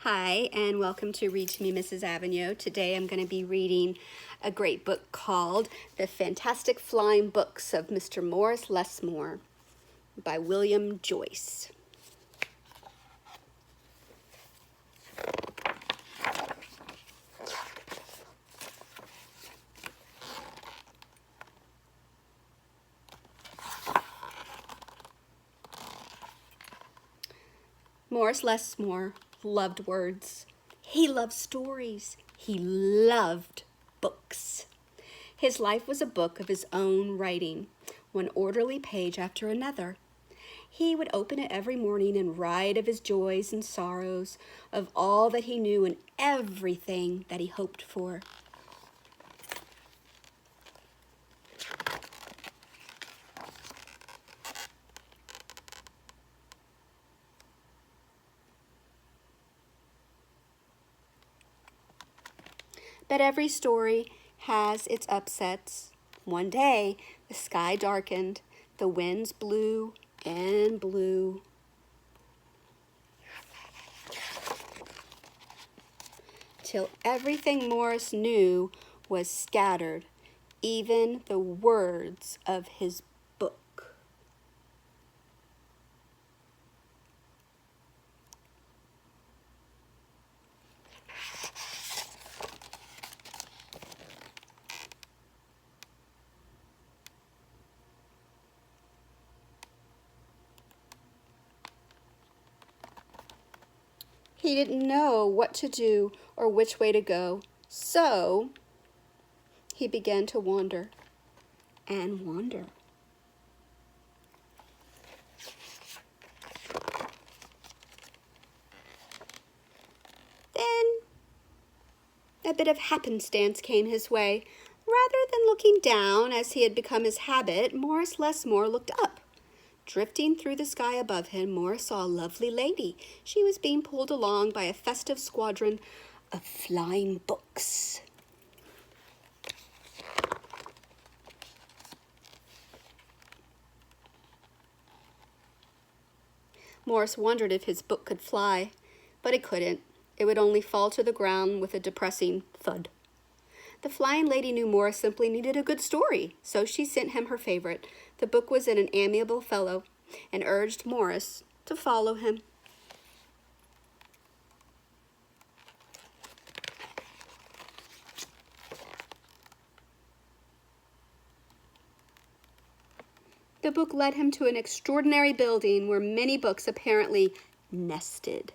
Hi, and welcome to Read to Me, Mrs. Avignon. Today I'm going to be reading a great book called The Fantastic Flying Books of Mr. Morris Lesmore by William Joyce. Morris Lesmore loved words. He loved stories. He loved books. His life was a book of his own writing, one orderly page after another. He would open it every morning and write of his joys and sorrows, of all that he knew and everything that he hoped for. But every story has its upsets. One day, the sky darkened, the winds blew and blew. Till everything Morris knew was scattered, even the words of his book. He didn't know what to do or which way to go, so he began to wander and wander. Then a bit of happenstance came his way. Rather than looking down, as he had become his habit, Morris Lesmore looked up. Drifting through the sky above him, Morris saw a lovely lady. She was being pulled along by a festive squadron of flying books. Morris wondered if his book could fly, but it couldn't. It would only fall to the ground with a depressing thud. The flying lady knew Morris simply needed a good story, so she sent him her favorite. The book was in an amiable fellow, and urged Morris to follow him. The book led him to an extraordinary building where many books apparently nested.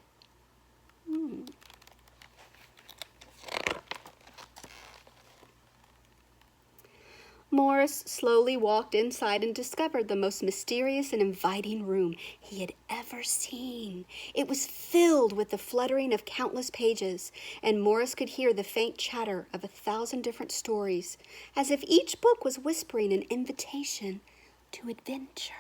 Morris slowly walked inside and discovered the most mysterious and inviting room he had ever seen. It was filled with the fluttering of countless pages, and Morris could hear the faint chatter of 1,000 different stories, as if each book was whispering an invitation to adventure.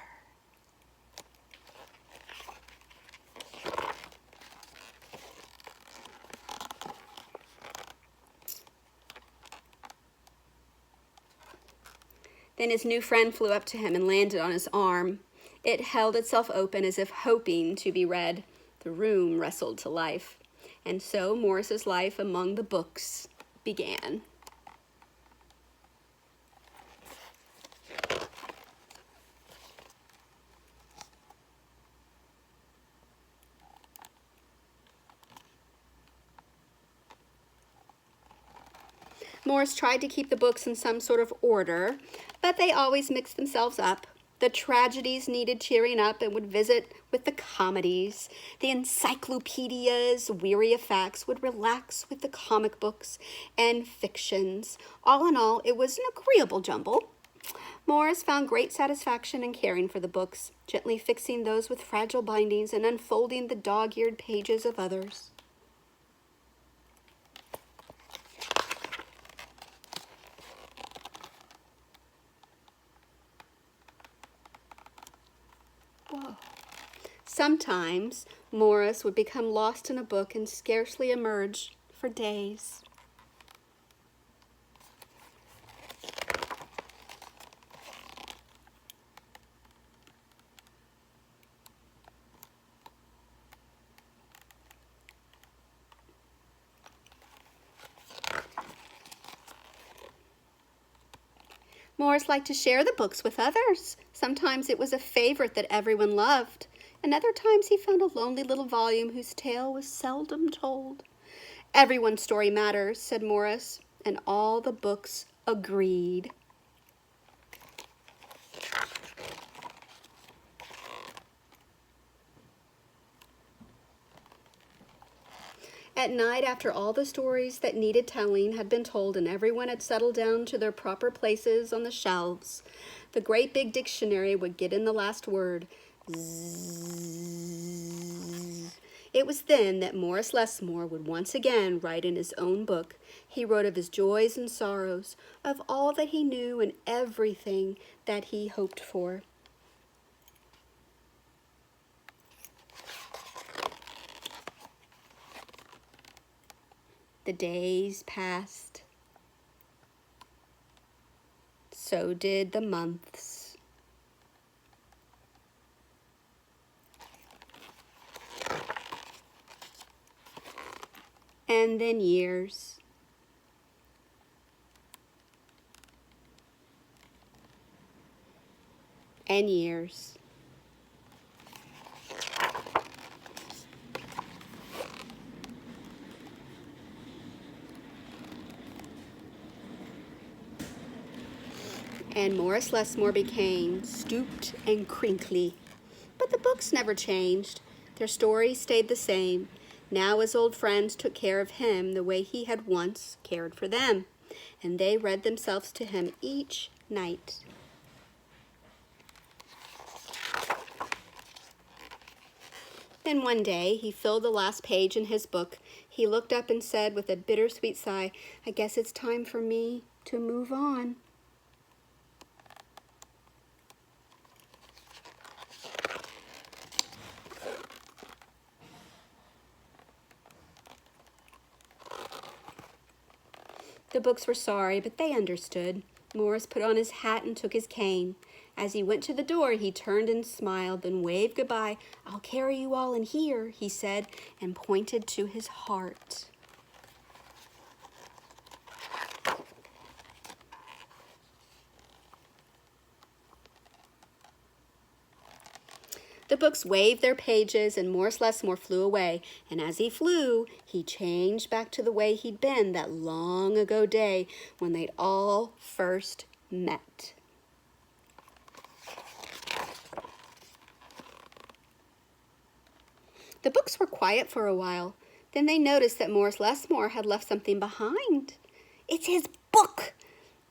Then his new friend flew up to him and landed on his arm. It held itself open as if hoping to be read. The room wrestled to life. And so Morris's life among the books began. Morris tried to keep the books in some sort of order, but they always mixed themselves up. The tragedies needed cheering up and would visit with the comedies. The encyclopedias, weary of facts, would relax with the comic books and fictions. All in all, it was an agreeable jumble. Morris found great satisfaction in caring for the books, gently fixing those with fragile bindings and unfolding the dog-eared pages of others. Whoa. Sometimes Morris would become lost in a book and scarcely emerge for days. Morris liked to share the books with others. Sometimes it was a favorite that everyone loved, and other times he found a lonely little volume whose tale was seldom told. Everyone's story matters, said Morris, and all the books agreed. At night, after all the stories that needed telling had been told and everyone had settled down to their proper places on the shelves, the great big dictionary would get in the last word. Zzz. It was then that Morris Lesmore would once again write in his own book. He wrote of his joys and sorrows, of all that he knew and everything that he hoped for. The days passed. So did the months. And then years. And years. And Morris Lesmore became stooped and crinkly. But the books never changed. Their stories stayed the same. Now his old friends took care of him the way he had once cared for them, and they read themselves to him each night. Then one day he filled the last page in his book. He looked up and said with a bittersweet sigh, "I guess it's time for me to move on." The books were sorry, but they understood. Morris put on his hat and took his cane. As he went to the door, he turned and smiled, then waved goodbye. "I'll carry you all in here," he said, and pointed to his heart. The books waved their pages, and Morris Lesmore flew away. And as he flew, he changed back to the way he'd been that long ago day when they'd all first met. The books were quiet for a while. Then they noticed that Morris Lesmore had left something behind. "It's his book,"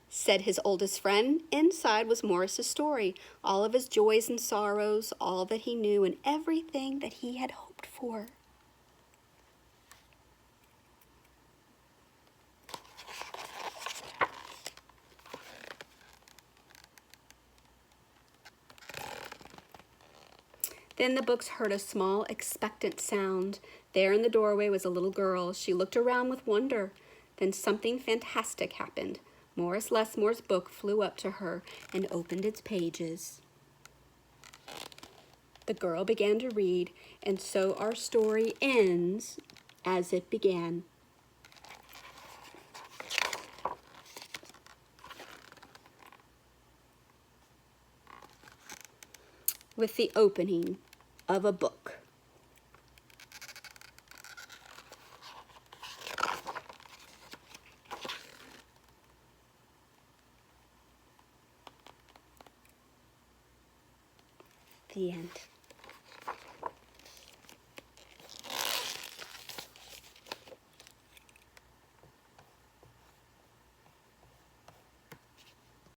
said his oldest friend. Inside was Morris's story, all of his joys and sorrows, all that he knew, and everything that he had hoped for. Then the books heard a small, expectant sound. There in the doorway was a little girl. She looked around with wonder. Then something fantastic happened. Morris Lesmore's book flew up to her and opened its pages. The girl began to read, and so our story ends as it began. With the opening of a book. The end.